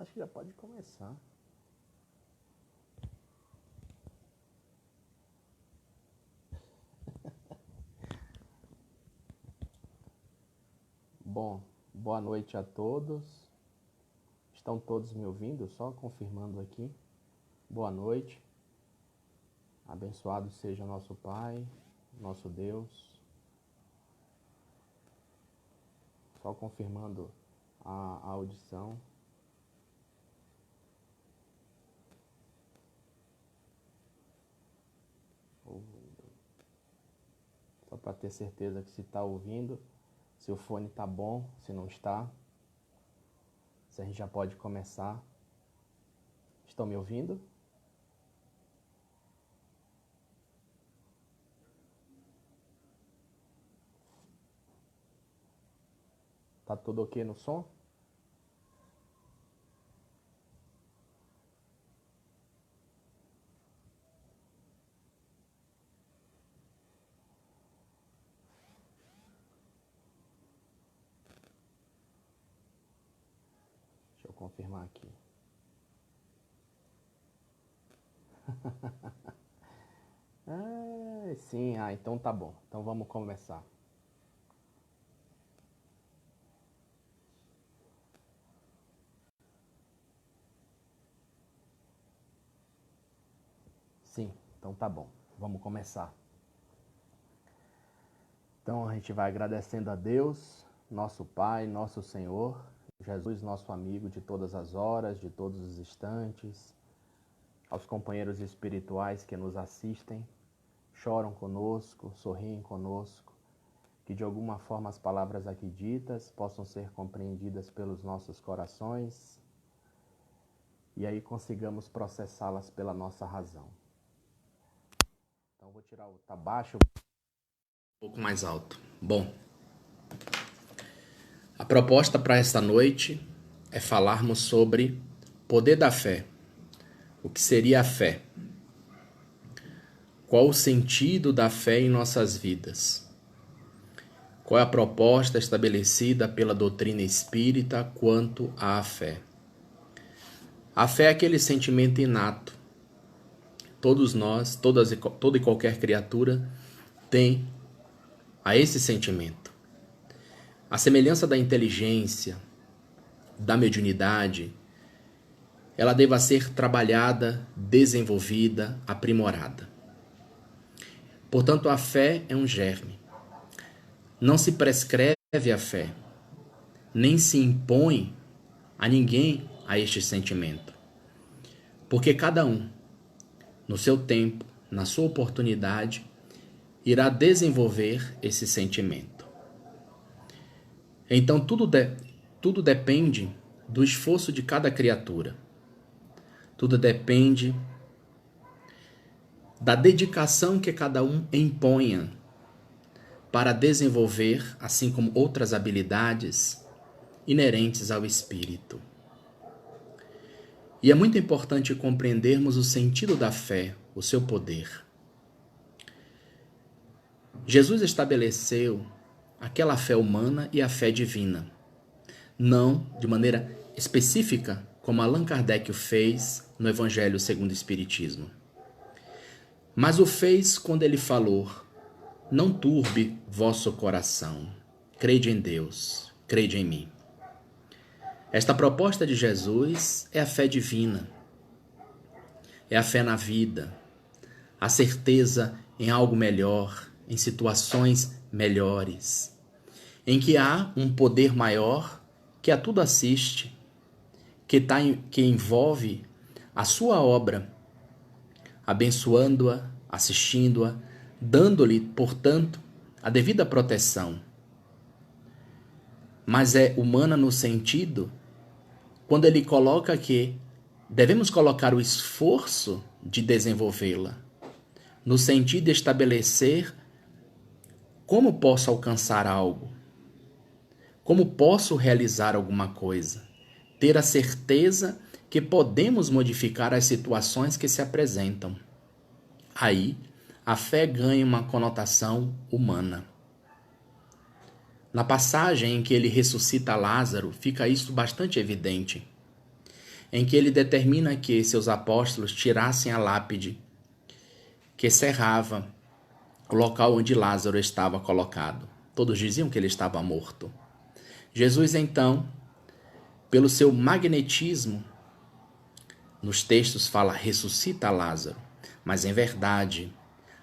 Acho que já pode começar. Bom, boa noite a todos. Estão todos me ouvindo? Só confirmando aqui. Boa noite. Abençoado seja nosso Pai, nosso Deus. Só confirmando a audição. Só para ter certeza que se está ouvindo, se o fone está bom, se não está. Se a gente já pode começar. Estão me ouvindo? Tá tudo ok no som? Deixa eu confirmar aqui. Sim, então tá bom. Então vamos começar. Sim, então tá bom. Vamos começar. Então a gente vai agradecendo a Deus, nosso Pai, nosso Senhor, Jesus, nosso amigo de todas as horas, de todos os instantes, aos companheiros espirituais que nos assistem, choram conosco, sorriem conosco, que de alguma forma as palavras aqui ditas possam ser compreendidas pelos nossos corações e aí consigamos processá-las pela nossa razão. Então vou tirar o tá baixo um pouco mais alto. Bom, a proposta para esta noite é falarmos sobre poder da fé. O que seria a fé? Qual o sentido da fé em nossas vidas? Qual é a proposta estabelecida pela doutrina espírita quanto à fé? A fé é aquele sentimento inato. Todos nós, toda e qualquer criatura tem a esse sentimento. A semelhança da inteligência, da mediunidade, ela deva ser trabalhada, desenvolvida, aprimorada. Portanto, a fé é um germe. Não se prescreve a fé, nem se impõe a ninguém a este sentimento. Porque cada um, no seu tempo, na sua oportunidade, irá desenvolver esse sentimento. Então, tudo depende do esforço de cada criatura. Tudo depende da dedicação que cada um emponha para desenvolver, assim como outras habilidades inerentes ao espírito. E é muito importante compreendermos o sentido da fé, o seu poder. Jesus estabeleceu aquela fé humana e a fé divina, não de maneira específica, como Allan Kardec o fez no Evangelho segundo o Espiritismo. Mas o fez quando ele falou: não turbe vosso coração, crede em Deus, crede em mim. Esta proposta de Jesus é a fé divina, é a fé na vida, a certeza em algo melhor, em situações melhores, em que há um poder maior que a tudo assiste, que envolve a sua obra, abençoando-a, assistindo-a, dando-lhe, portanto, a devida proteção. Mas é humana no sentido quando ele coloca que devemos colocar o esforço de desenvolvê-la, no sentido de estabelecer como posso alcançar algo, como posso realizar alguma coisa, ter a certeza que podemos modificar as situações que se apresentam. Aí, a fé ganha uma conotação humana. Na passagem em que ele ressuscita Lázaro, fica isso bastante evidente. em que ele determina que seus apóstolos tirassem a lápide que cerrava o local onde Lázaro estava colocado. Todos diziam que ele estava morto. Jesus, então, pelo seu magnetismo, nos textos fala ressuscita Lázaro, mas em verdade,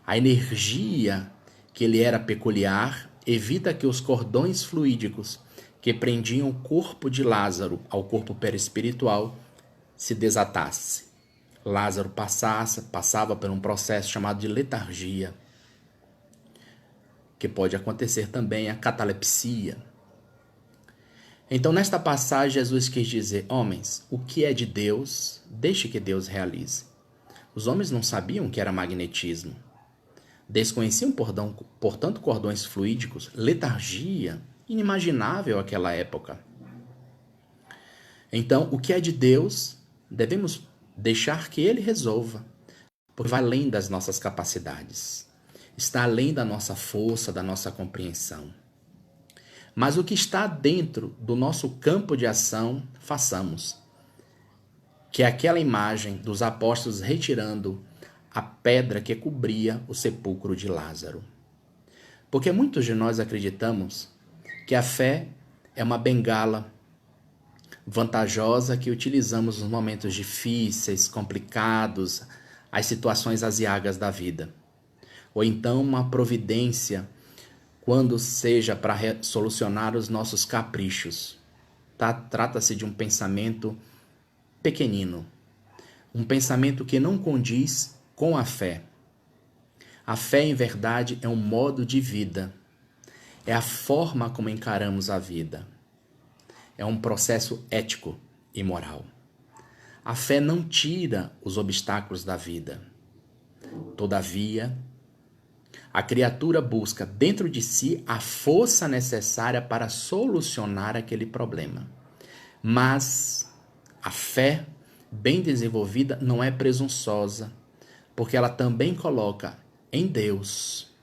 a energia que lhe era peculiar evita que os cordões fluídicos que prendiam o corpo de Lázaro ao corpo perispiritual se desatasse. Lázaro passava por um processo chamado de letargia, que pode acontecer também a catalepsia. Então, nesta passagem, Jesus quis dizer: homens, o que é de Deus, deixe que Deus realize. Os homens não sabiam o que era magnetismo. Desconheciam, portanto, cordões fluídicos, letargia, inimaginável àquela época. Então, o que é de Deus, devemos deixar que Ele resolva, porque vai além das nossas capacidades, está além da nossa força, da nossa compreensão. Mas o que está dentro do nosso campo de ação, façamos. Que é aquela imagem dos apóstolos retirando a pedra que cobria o sepulcro de Lázaro. Porque muitos de nós acreditamos que a fé é uma bengala vantajosa que utilizamos nos momentos difíceis, complicados, as situações aziagas da vida. Ou então uma providência quando seja para solucionar os nossos caprichos. Trata-se de um pensamento pequenino, um pensamento que não condiz com a fé. A fé, em verdade, é um modo de vida, é a forma como encaramos a vida, é um processo ético e moral. A fé não tira os obstáculos da vida. Todavia, a criatura busca dentro de si a força necessária para solucionar aquele problema. Mas a fé bem desenvolvida não é presunçosa, porque ela também coloca em Deus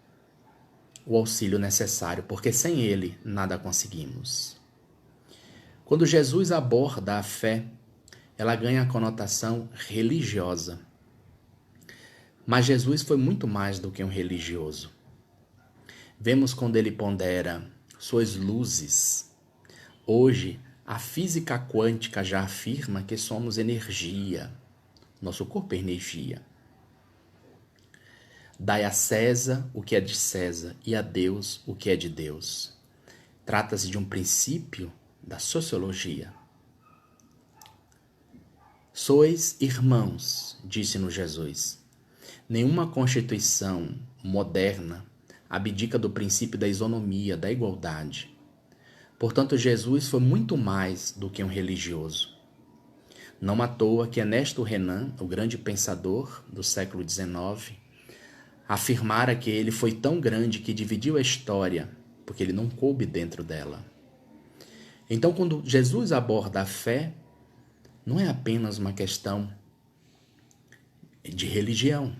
o auxílio necessário, porque sem Ele nada conseguimos. Quando Jesus aborda a fé, ela ganha a conotação religiosa. Mas Jesus foi muito mais do que um religioso. Vemos quando ele pondera suas luzes. Hoje, a física quântica já afirma que somos energia. Nosso corpo é energia. Dai a César o que é de César e a Deus o que é de Deus. Trata-se de um princípio da sociologia. Sois irmãos, disse-nos Jesus. Nenhuma constituição moderna abdica do princípio da isonomia, da igualdade. Portanto, Jesus foi muito mais do que um religioso. Não à toa que Ernesto Renan, o grande pensador do século XIX, afirmara que ele foi tão grande que dividiu a história, porque ele não coube dentro dela. Então, quando Jesus aborda a fé, não é apenas uma questão de religião,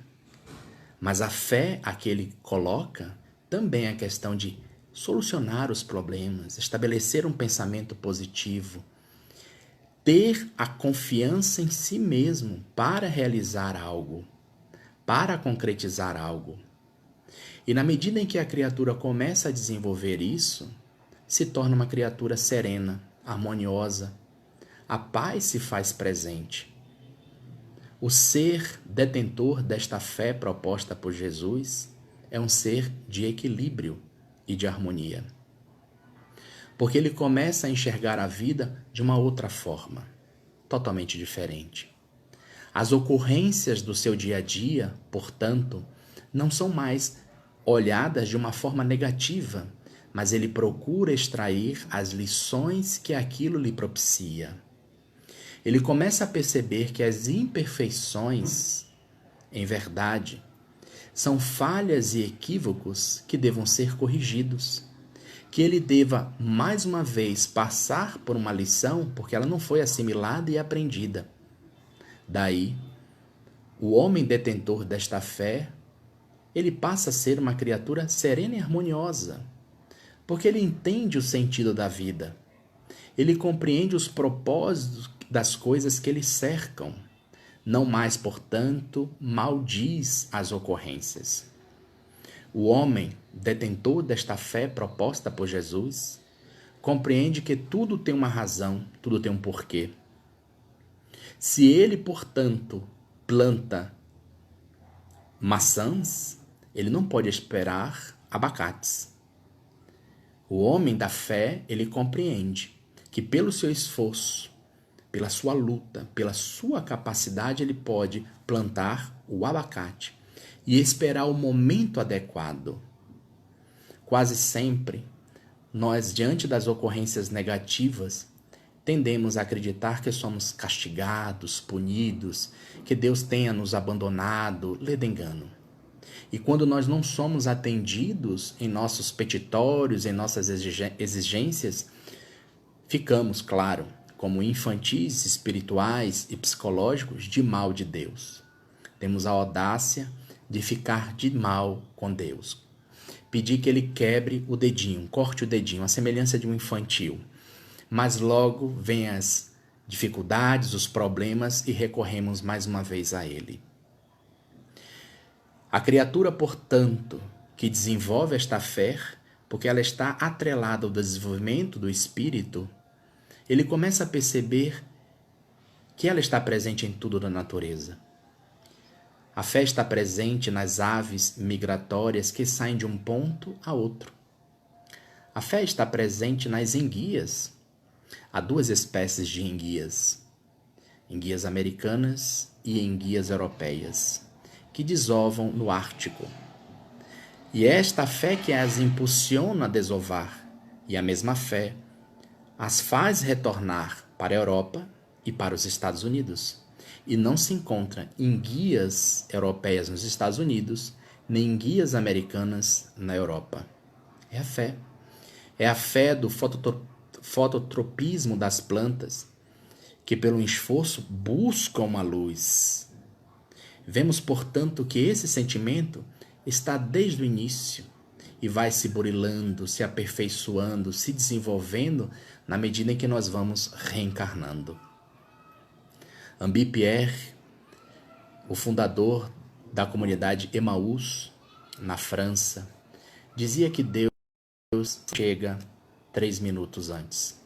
mas a fé a que ele coloca também é a questão de solucionar os problemas, estabelecer um pensamento positivo, ter a confiança em si mesmo para realizar algo, para concretizar algo. E na medida em que a criatura começa a desenvolver isso, se torna uma criatura serena, harmoniosa. A paz se faz presente. O ser detentor desta fé proposta por Jesus é um ser de equilíbrio e de harmonia. Porque ele começa a enxergar a vida de uma outra forma, totalmente diferente. As ocorrências do seu dia a dia, portanto, não são mais olhadas de uma forma negativa, mas ele procura extrair as lições que aquilo lhe propicia. Ele começa a perceber que as imperfeições, em verdade, são falhas e equívocos que devam ser corrigidos, que ele deva, mais uma vez, passar por uma lição porque ela não foi assimilada e aprendida. Daí, o homem detentor desta fé, ele passa a ser uma criatura serena e harmoniosa, porque ele entende o sentido da vida. Ele compreende os propósitos das coisas que lhe cercam. Não mais, portanto, maldiz as ocorrências. O homem, detentor desta fé proposta por Jesus, compreende que tudo tem uma razão, tudo tem um porquê. Se ele, portanto, planta maçãs, ele não pode esperar abacates. O homem da fé, ele compreende que pelo seu esforço, pela sua luta, pela sua capacidade, ele pode plantar o abacate e esperar o momento adequado. Quase sempre, nós, diante das ocorrências negativas, tendemos a acreditar que somos castigados, punidos, que Deus tenha nos abandonado, lê engano. E quando nós não somos atendidos em nossos petitórios, em nossas exigências, ficamos, claro, como infantis espirituais e psicológicos de mal de Deus. Temos a audácia de ficar de mal com Deus. Pedir que ele quebre o dedinho, corte o dedinho, a semelhança de um infantil. Mas logo vêm as dificuldades, os problemas e recorremos mais uma vez a ele. A criatura, portanto, que desenvolve esta fé, porque ela está atrelada ao desenvolvimento do espírito, ele começa a perceber que ela está presente em tudo da natureza. A fé está presente nas aves migratórias que saem de um ponto a outro. A fé está presente nas enguias. Há duas espécies de enguias: enguias americanas e enguias europeias, que desovam no Ártico. E é esta fé que as impulsiona a desovar, e a mesma fé as faz retornar para a Europa e para os Estados Unidos. E não se encontra enguias europeias nos Estados Unidos, nem enguias americanas na Europa. É a fé. É a fé do fototropismo das plantas, que pelo esforço buscam uma luz. Vemos, portanto, que esse sentimento está desde o início e vai se burilando, se aperfeiçoando, se desenvolvendo na medida em que nós vamos reencarnando. Henri Pierre, o fundador da comunidade Emaús, na França, dizia que Deus chega 3 minutos antes.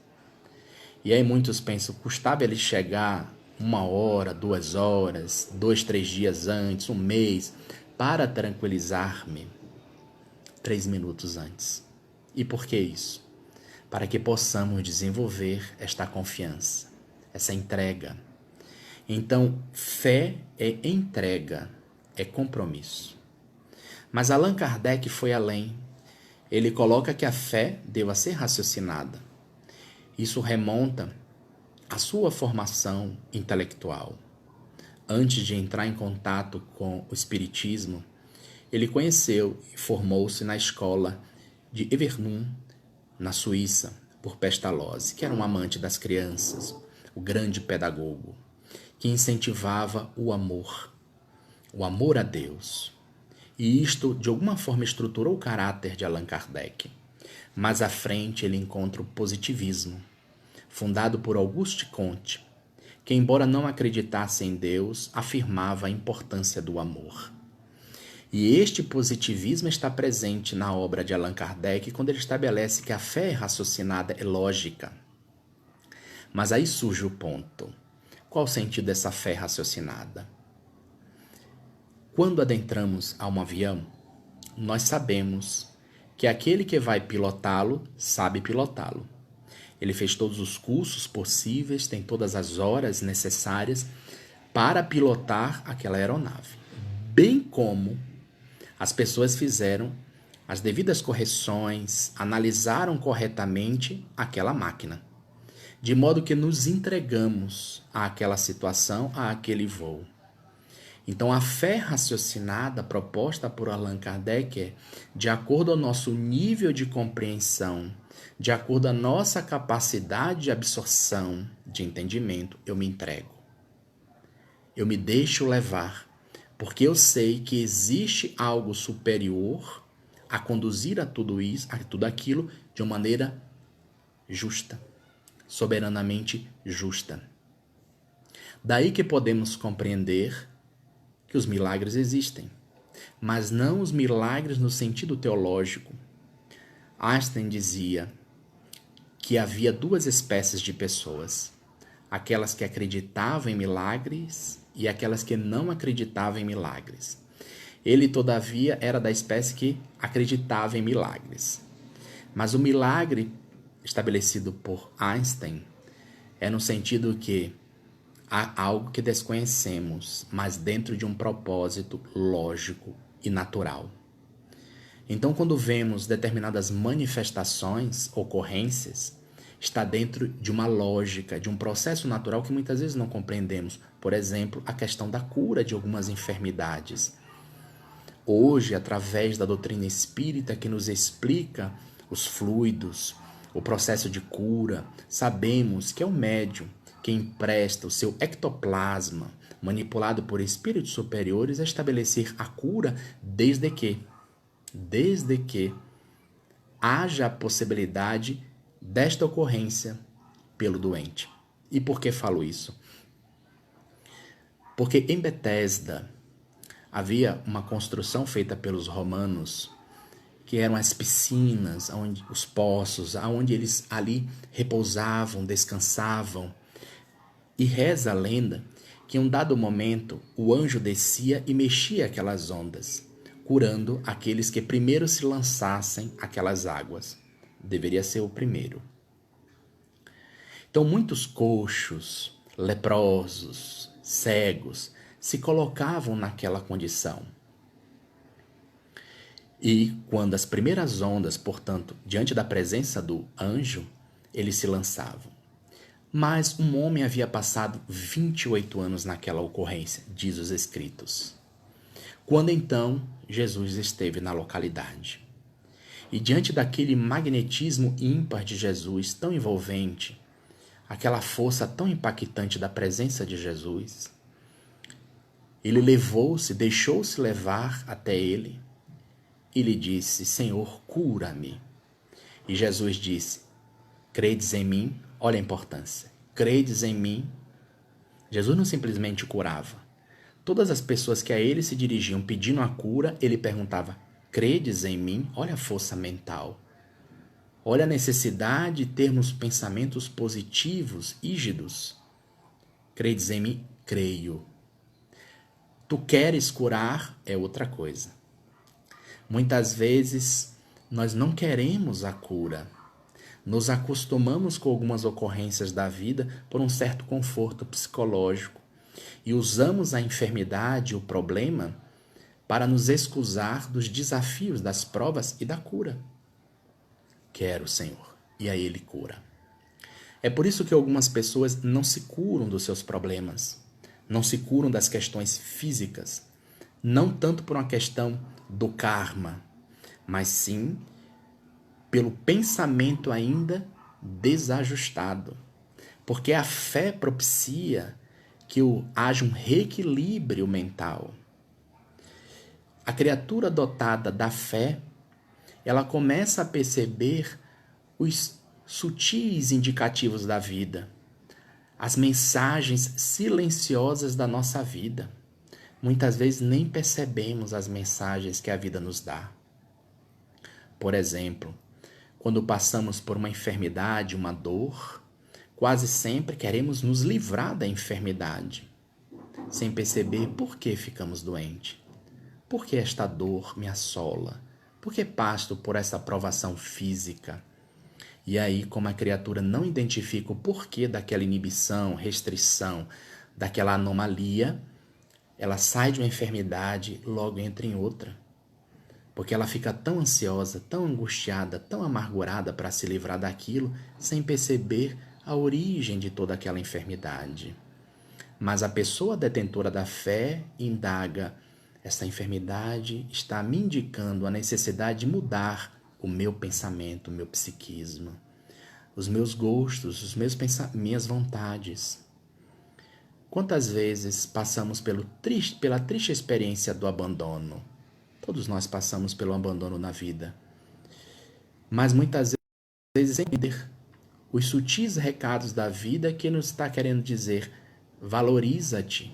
E aí muitos pensam, custava ele chegar 1 hora, 2 horas, 2, 3 dias antes, 1 mês, para tranquilizar-me 3 minutos antes. E por que isso? Para que possamos desenvolver esta confiança, essa entrega. Então, fé é entrega, é compromisso. Mas Allan Kardec foi além. Ele coloca que a fé deva ser raciocinada. Isso remonta à sua formação intelectual. Antes de entrar em contato com o Espiritismo, ele conheceu e formou-se na escola de Yverdon, na Suíça, por Pestalozzi, que era um amante das crianças, o grande pedagogo, que incentivava o amor a Deus. E isto, de alguma forma, estruturou o caráter de Allan Kardec. Mais à frente, ele encontra o positivismo, fundado por Auguste Comte, que, embora não acreditasse em Deus, afirmava a importância do amor. E este positivismo está presente na obra de Allan Kardec quando ele estabelece que a fé raciocinada é lógica. Mas aí surge o ponto. Qual o sentido dessa fé raciocinada? Quando adentramos a um avião, nós sabemos que aquele que vai pilotá-lo sabe pilotá-lo. Ele fez todos os cursos possíveis, tem todas as horas necessárias para pilotar aquela aeronave. Bem como as pessoas fizeram as devidas correções, analisaram corretamente aquela máquina, de modo que nos entregamos àquela situação, àquele voo. Então, a fé raciocinada proposta por Allan Kardec é, de acordo ao nosso nível de compreensão, de acordo à nossa capacidade de absorção, de entendimento, eu me entrego. Eu me deixo levar, porque eu sei que existe algo superior a conduzir a tudo isso, a tudo aquilo, de uma maneira justa, soberanamente justa. Daí que podemos compreender que os milagres existem, mas não os milagres no sentido teológico. Einstein dizia que havia duas espécies de pessoas: aquelas que acreditavam em milagres e aquelas que não acreditavam em milagres. Ele, todavia, era da espécie que acreditava em milagres. Mas o milagre estabelecido por Einstein é no sentido que há algo que desconhecemos, mas dentro de um propósito lógico e natural. Então, quando vemos determinadas manifestações, ocorrências, está dentro de uma lógica, de um processo natural que muitas vezes não compreendemos. Por exemplo, a questão da cura de algumas enfermidades. Hoje, através da doutrina espírita que nos explica os fluidos, o processo de cura, sabemos que é o médium que empresta o seu ectoplasma, manipulado por espíritos superiores, a estabelecer a cura desde que haja a possibilidade desta ocorrência pelo doente. E por que falo isso? Porque em Betesda havia uma construção feita pelos romanos, que eram as piscinas, onde, os poços, onde eles ali repousavam, descansavam. E reza a lenda que em um dado momento o anjo descia e mexia aquelas ondas, curando aqueles que primeiro se lançassem aquelas águas. Deveria ser o primeiro. Então muitos coxos, leprosos, cegos, se colocavam naquela condição. E quando as primeiras ondas, portanto, diante da presença do anjo, eles se lançavam. Mas um homem havia passado 28 anos naquela ocorrência, diz os escritos. Quando então Jesus esteve na localidade. E diante daquele magnetismo ímpar de Jesus, tão envolvente, aquela força tão impactante da presença de Jesus, ele levou-se, deixou-se levar até ele e lhe disse: Senhor, cura-me. E Jesus disse: credes em mim? Olha a importância. Credes em mim? Jesus não simplesmente curava. Todas as pessoas que a ele se dirigiam pedindo a cura, ele perguntava: credes em mim? Olha a força mental. Olha a necessidade de termos pensamentos positivos, ígidos. Credes em mim? Creio. Tu queres curar? É outra coisa. Muitas vezes nós não queremos a cura. Nos acostumamos com algumas ocorrências da vida por um certo conforto psicológico e usamos a enfermidade, o problema, para nos excusar dos desafios, das provas e da cura. Quero, Senhor. E aí ele cura. É por isso que algumas pessoas não se curam dos seus problemas, não se curam das questões físicas, não tanto por uma questão do karma, mas sim pelo pensamento ainda desajustado. Porque a fé propicia que haja um reequilíbrio mental. A criatura dotada da fé, ela começa a perceber os sutis indicativos da vida, as mensagens silenciosas da nossa vida. Muitas vezes nem percebemos as mensagens que a vida nos dá. Por exemplo, quando passamos por uma enfermidade, uma dor, quase sempre queremos nos livrar da enfermidade, sem perceber por que ficamos doentes. Por que esta dor me assola? Por que passo por essa provação física? E aí, como a criatura não identifica o porquê daquela inibição, restrição, daquela anomalia, ela sai de uma enfermidade e logo entra em outra. Porque ela fica tão ansiosa, tão angustiada, tão amargurada para se livrar daquilo, sem perceber a origem de toda aquela enfermidade. Mas a pessoa detentora da fé indaga: essa enfermidade está me indicando a necessidade de mudar o meu pensamento, o meu psiquismo, os meus gostos, minhas vontades. Quantas vezes passamos pela triste experiência do abandono? Todos nós passamos pelo abandono na vida. Mas muitas vezes entender os sutis recados da vida que nos está querendo dizer: Valoriza-te.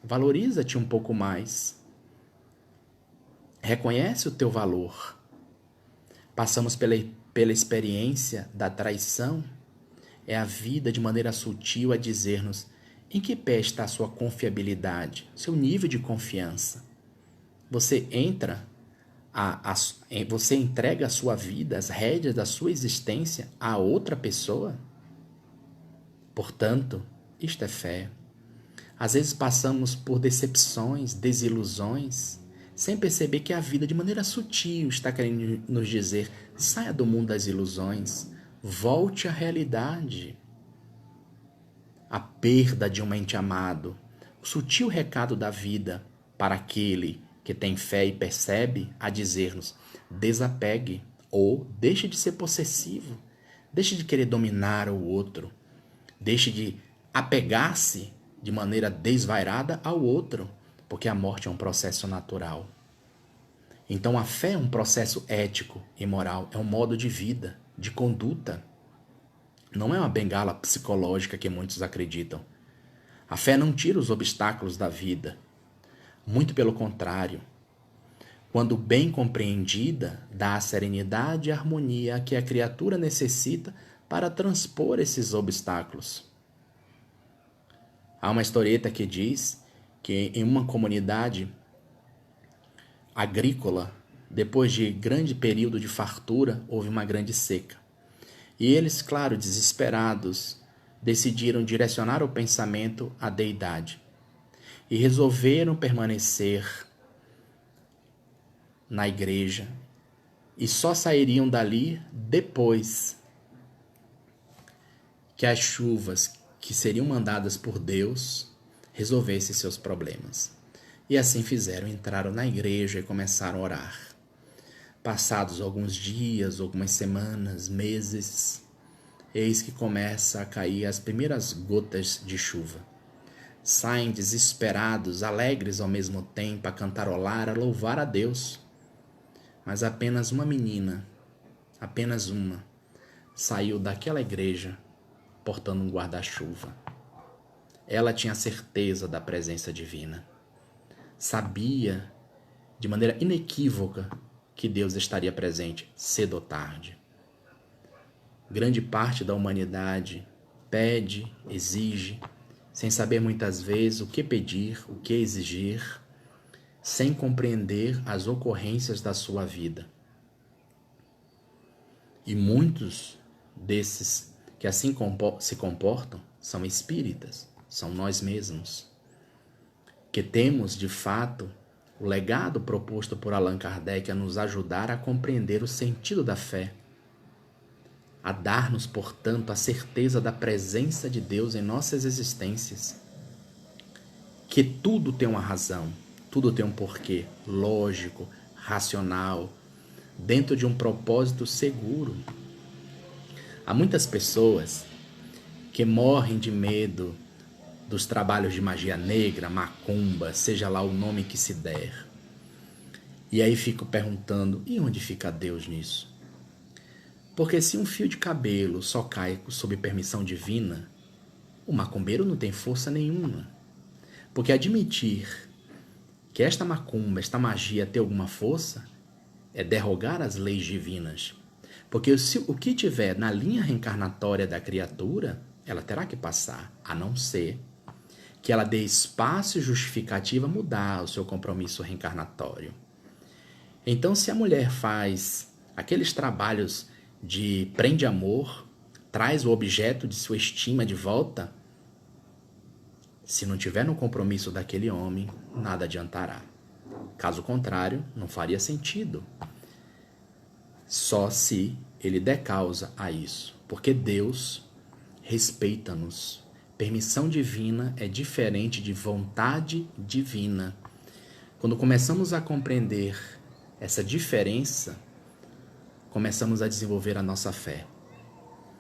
Valoriza-te um pouco mais. Reconhece o teu valor. Passamos pela experiência da traição. É a vida de maneira sutil a dizer-nos em que pé está a sua confiabilidade, seu nível de confiança. Você você entrega a sua vida, as rédeas da sua existência a outra pessoa? Portanto, isto é fé. Às vezes passamos por decepções, desilusões, sem perceber que a vida, de maneira sutil, está querendo nos dizer: saia do mundo das ilusões, volte à realidade. A perda de um ente amado, o sutil recado da vida para aquele que tem fé e percebe, a dizer-nos: desapegue ou deixe de ser possessivo, deixe de querer dominar o outro, deixe de apegar-se de maneira desvairada ao outro, porque a morte é um processo natural. Então a fé é um processo ético e moral, é um modo de vida, de conduta. Não é uma bengala psicológica que muitos acreditam. A fé não tira os obstáculos da vida. Muito pelo contrário. Quando bem compreendida, dá a serenidade e a harmonia que a criatura necessita para transpor esses obstáculos. Há uma historieta que diz que em uma comunidade agrícola, depois de grande período de fartura, houve uma grande seca. E eles, claro, desesperados, decidiram direcionar o pensamento à deidade e resolveram permanecer na igreja e só sairiam dali depois que as chuvas que seriam mandadas por Deus resolvessem seus problemas. E assim fizeram, entraram na igreja e começaram a orar. Passados alguns dias, algumas semanas, meses, eis que começa a cair as primeiras gotas de chuva. Saem desesperados, alegres ao mesmo tempo, a cantarolar, a louvar a Deus. Mas apenas uma menina, apenas uma, saiu daquela igreja portando um guarda-chuva. Ela tinha certeza da presença divina. Sabia de maneira inequívoca que Deus estaria presente cedo ou tarde. Grande parte da humanidade pede, exige, sem saber muitas vezes o que pedir, o que exigir, sem compreender as ocorrências da sua vida. E muitos desses que assim se comportam são espíritas, são nós mesmos, que temos de fato o legado proposto por Allan Kardec a nos ajudar a compreender o sentido da fé, a dar-nos, portanto, a certeza da presença de Deus em nossas existências, que tudo tem uma razão, tudo tem um porquê lógico, racional, dentro de um propósito seguro. Há muitas pessoas que morrem de medo dos trabalhos de magia negra, macumba, seja lá o nome que se der. E aí fico perguntando, e onde fica Deus nisso? Porque se um fio de cabelo só cai sob permissão divina, o macumbeiro não tem força nenhuma. Porque admitir que esta macumba, esta magia tem alguma força, é derrogar as leis divinas. Porque o que tiver na linha reencarnatória da criatura, ela terá que passar, a não ser que ela dê espaço e justificativa a mudar o seu compromisso reencarnatório. Então, se a mulher faz aqueles trabalhos de prende amor, traz o objeto de sua estima de volta, se não tiver no compromisso daquele homem, nada adiantará. Caso contrário, não faria sentido. Só se ele der causa a isso. Porque Deus respeita-nos. Permissão divina é diferente de vontade divina. Quando começamos a compreender essa diferença, começamos a desenvolver a nossa fé.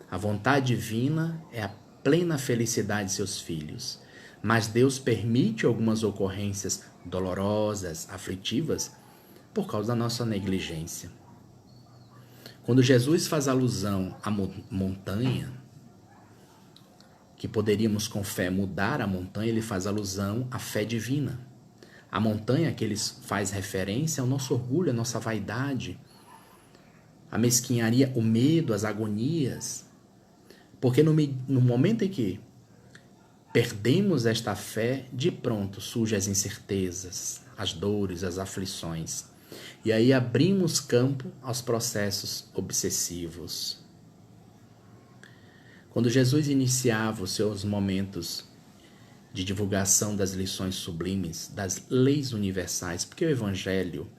A vontade divina é a plena felicidade de seus filhos. Mas Deus permite algumas ocorrências dolorosas, aflitivas, por causa da nossa negligência. Quando Jesus faz alusão à montanha, que poderíamos com fé mudar a montanha, ele faz alusão à fé divina. A montanha que ele faz referência ao nosso orgulho, à nossa vaidade, a mesquinharia, o medo, as agonias. Porque no momento em que perdemos esta fé, de pronto surgem as incertezas, as dores, as aflições. E aí abrimos campo aos processos obsessivos. Quando Jesus iniciava os seus momentos de divulgação das lições sublimes, das leis universais, porque o Evangelho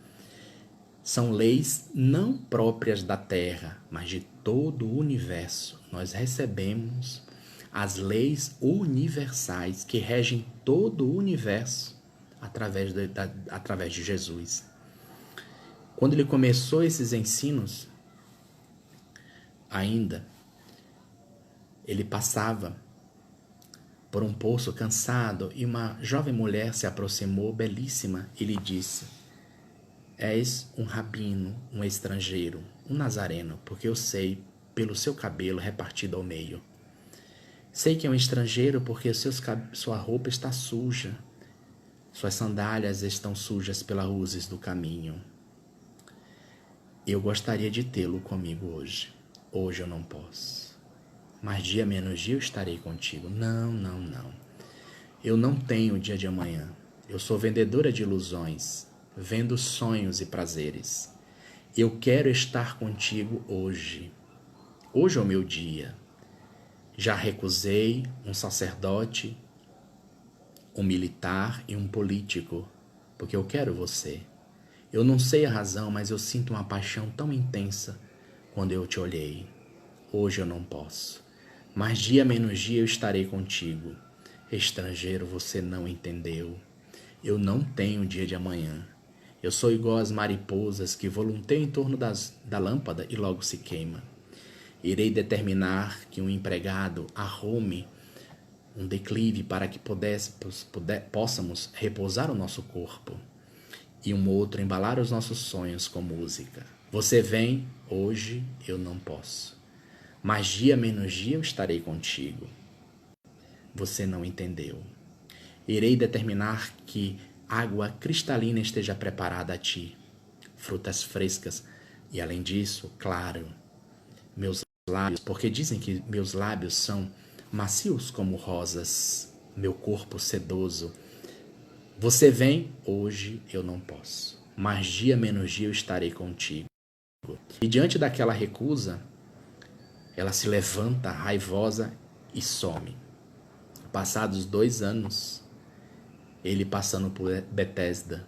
são leis não próprias da Terra, mas de todo o universo. Nós recebemos as leis universais que regem todo o universo através de Jesus. Quando ele começou esses ensinos, ainda, ele passava por um poço cansado e uma jovem mulher se aproximou, belíssima, e lhe disse: és um rabino, um estrangeiro, um nazareno, porque eu sei pelo seu cabelo repartido ao meio. Sei que é um estrangeiro porque sua roupa está suja, suas sandálias estão sujas pelas luzes do caminho. Eu gostaria de tê-lo comigo hoje. Hoje eu não posso. Mas dia menos dia eu estarei contigo. Não. Eu não tenho o dia de amanhã. Eu sou vendedora de ilusões. Vendo sonhos e prazeres. Eu quero estar contigo hoje. Hoje é o meu dia. Já recusei um sacerdote, um militar e um político, porque eu quero você. Eu não sei a razão, mas eu sinto uma paixão tão intensa quando eu te olhei. Hoje eu não posso, mas dia menos dia eu estarei contigo. Estrangeiro, você não entendeu. Eu não tenho dia de amanhã. Eu sou igual às mariposas que volanteiam em torno da lâmpada e logo se queima. Irei determinar que um empregado arrume um declive para que possamos repousar o nosso corpo e um outro embalar os nossos sonhos com música. Você vem, hoje eu não posso, mas dia menos dia eu estarei contigo. Você não entendeu. Irei determinar que água cristalina esteja preparada a ti, frutas frescas e, além disso, claro, meus lábios, porque dizem que meus lábios são macios como rosas, meu corpo sedoso. Você vem, hoje eu não posso, mas dia menos dia eu estarei contigo. E diante daquela recusa, ela se levanta raivosa e some. Passados 2 anos, ele passando por Betesda,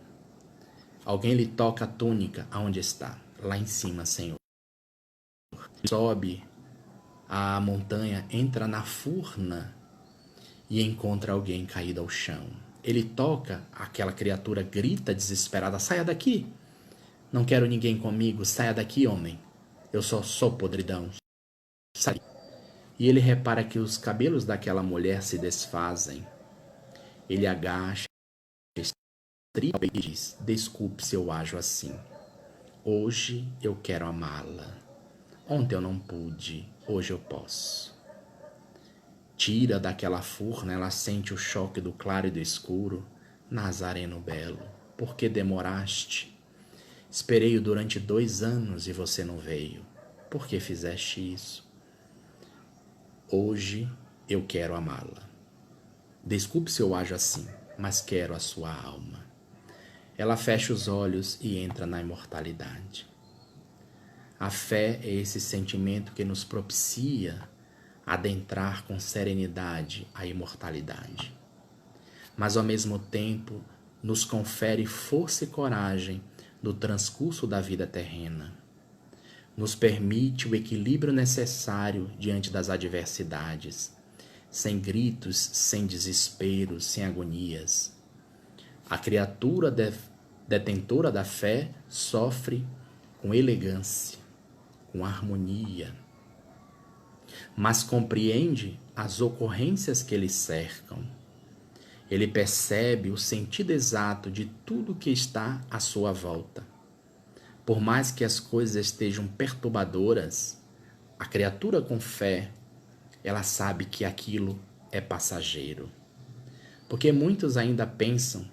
alguém lhe toca a túnica aonde está, lá em cima, Senhor. Sobe a montanha, entra na furna e encontra alguém caído ao chão. Ele toca, aquela criatura grita desesperada: saia daqui! Não quero ninguém comigo, saia daqui, homem. Eu só sou podridão. Sai. E ele repara que os cabelos daquela mulher se desfazem. Ele agacha, e diz: desculpe se eu ajo assim. Hoje eu quero amá-la. Ontem eu não pude, hoje eu posso. Tira daquela furna, ela sente o choque do claro e do escuro. Nazareno belo, por que demoraste? Esperei-o durante 2 anos e você não veio. Por que fizeste isso? Hoje eu quero amá-la. Desculpe se eu ajo assim, mas quero a sua alma. Ela fecha os olhos e entra na imortalidade. A fé é esse sentimento que nos propicia adentrar com serenidade a imortalidade. Mas ao mesmo tempo nos confere força e coragem no transcurso da vida terrena. Nos permite o equilíbrio necessário diante das adversidades, sem gritos, sem desesperos, sem agonias. A criatura detentora da fé sofre com elegância, com harmonia, mas compreende as ocorrências que lhe cercam. Ele percebe o sentido exato de tudo que está à sua volta. Por mais que as coisas estejam perturbadoras, a criatura com fé, ela sabe que aquilo é passageiro. Porque muitos ainda pensam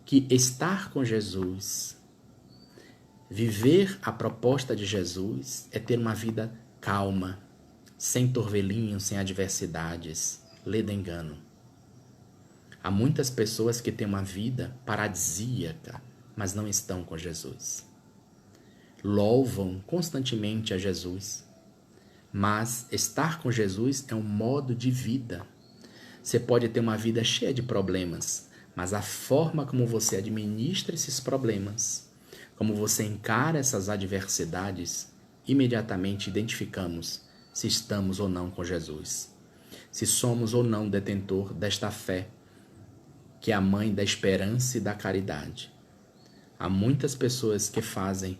que estar com Jesus, viver a proposta de Jesus, é ter uma vida calma, sem torvelinho, sem adversidades. Lê do engano. Há muitas pessoas que têm uma vida paradisíaca, mas não estão com Jesus. Louvam constantemente a Jesus, mas estar com Jesus é um modo de vida. Você pode ter uma vida cheia de problemas, mas a forma como você administra esses problemas, como você encara essas adversidades, imediatamente identificamos se estamos ou não com Jesus, se somos ou não detentor desta fé, que é a mãe da esperança e da caridade. Há muitas pessoas que fazem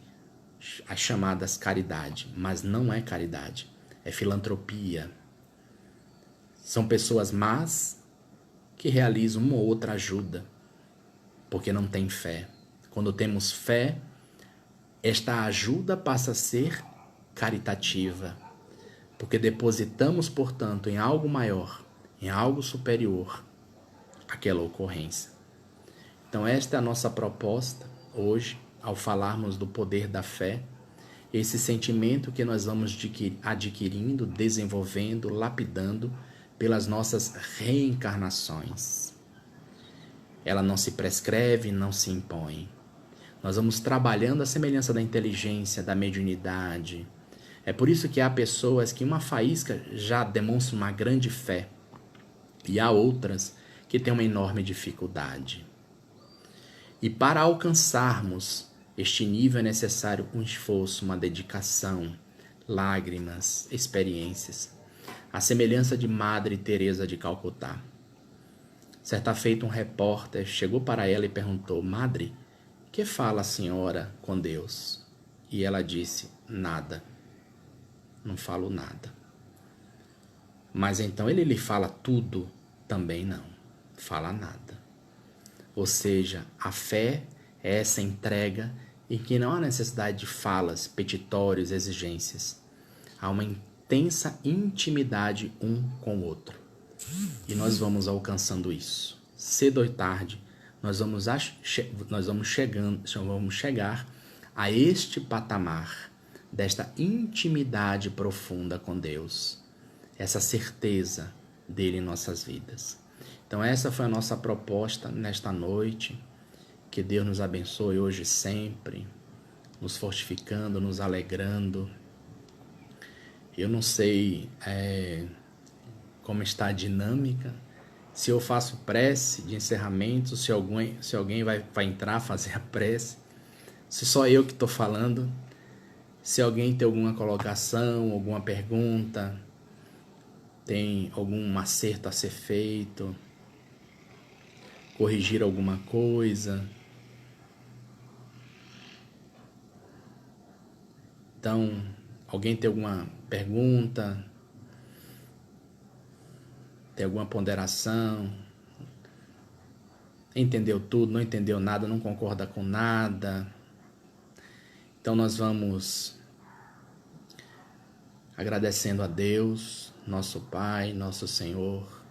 as chamadas caridade, mas não é caridade, é filantropia. São pessoas más que realizam uma ou outra ajuda, porque não têm fé. Quando temos fé, esta ajuda passa a ser caritativa, porque depositamos, portanto, em algo maior, em algo superior, aquela ocorrência. Então esta é a nossa proposta hoje, ao falarmos do poder da fé, esse sentimento que nós vamos adquirindo, desenvolvendo, lapidando pelas nossas reencarnações. Ela não se prescreve, não se impõe. Nós vamos trabalhando a semelhança da inteligência, da mediunidade. É por isso que há pessoas que uma faísca já demonstram uma grande fé e há outras que têm uma enorme dificuldade. E para alcançarmos este nível é necessário um esforço, uma dedicação, lágrimas, experiências. A semelhança de Madre Teresa de Calcutá. Certa feita um repórter chegou para ela e perguntou: Madre, que fala a senhora com Deus? E ela disse: nada, não falo nada. Mas então ele lhe fala tudo? Também não, fala nada. Ou seja, a fé é essa entrega em que não há necessidade de falas, petitórios, exigências. Há uma intensa intimidade um com o outro. E nós vamos alcançando isso. Cedo ou tarde, nós vamos chegar a este patamar desta intimidade profunda com Deus. Essa certeza dele em nossas vidas. Então essa foi a nossa proposta nesta noite. Que Deus nos abençoe hoje e sempre, nos fortificando, nos alegrando. Eu não sei como está a dinâmica, se eu faço prece de encerramento, se alguém vai entrar fazer a prece, se só eu que estou falando, se alguém tem alguma colocação, alguma pergunta, tem algum acerto a ser feito, corrigir alguma coisa. Então, alguém tem alguma pergunta? Tem alguma ponderação? Entendeu tudo, não entendeu nada, não concorda com nada? Então nós vamos agradecendo a Deus, nosso Pai, nosso Senhor.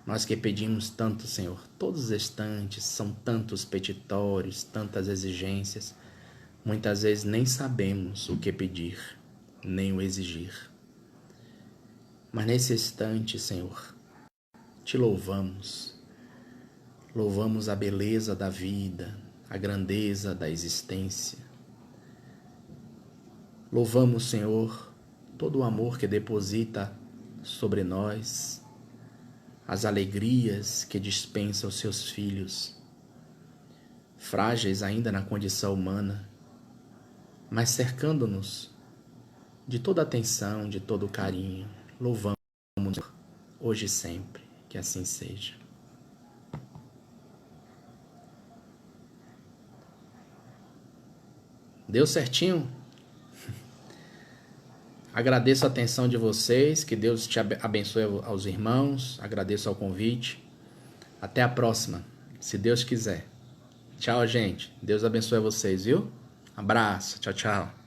Nós que pedimos tanto, Senhor, todos os instantes, são tantos petitórios, tantas exigências. Muitas vezes nem sabemos o que pedir, nem o exigir. Mas nesse instante, Senhor, te louvamos. Louvamos a beleza da vida, a grandeza da existência. Louvamos, Senhor, todo o amor que deposita sobre nós, as alegrias que dispensa aos seus filhos, frágeis ainda na condição humana, mas cercando-nos de toda atenção, de todo carinho. Louvamos hoje e sempre, que assim seja. Deu certinho? Agradeço a atenção de vocês, que Deus te abençoe aos irmãos, agradeço ao convite. Até a próxima, se Deus quiser. Tchau, gente. Deus abençoe vocês, viu? Abraço. Tchau, tchau.